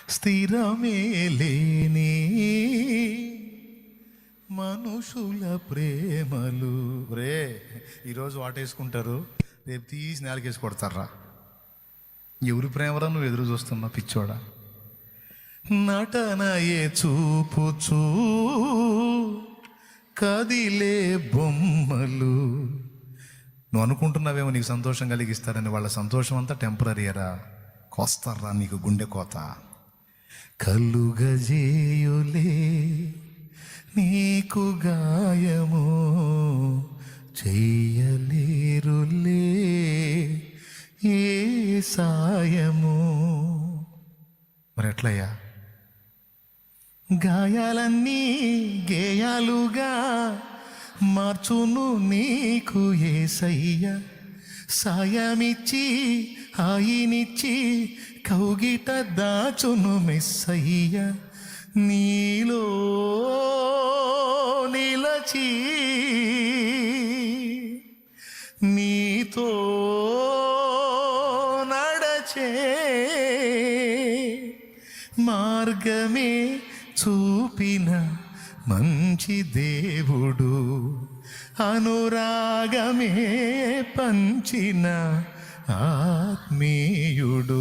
స్థిరమే లేని మనుషుల ప్రేమలు. రే ఈరోజు వాటేసుకుంటారు, రేపు తీసి నేలకేసి కొడతారా. ఎవరి ప్రేమరా నువ్వు ఎదురు చూస్తున్నా పిచ్చోడా? నటనయే చూపుచూ కదిలే బొమ్మలు. నువ్వు అనుకుంటున్నావేమో నీకు సంతోషం కలిగిస్తారని, వాళ్ళ సంతోషం అంతా టెంపరీయరా. కోస్తారా నీకు గుండె కోత. కలుగజేయులే నీకు గాయము, చెయ్యలేరులే ఏ సాయము. మరి ఎట్లయ్యా? గాయాలన్నీ గేయాలుగా మార్చును నీకు యేసయ్య. సాయమిచ్చి హాయినిచ్చి కౌగిట దాచును మెస్సయ్య. నీలో నిలచి నీతో నడచే మార్గమే చూపిన మంచి దేవుడు, అనురాగమే పంచిన ఆత్మీయుడు.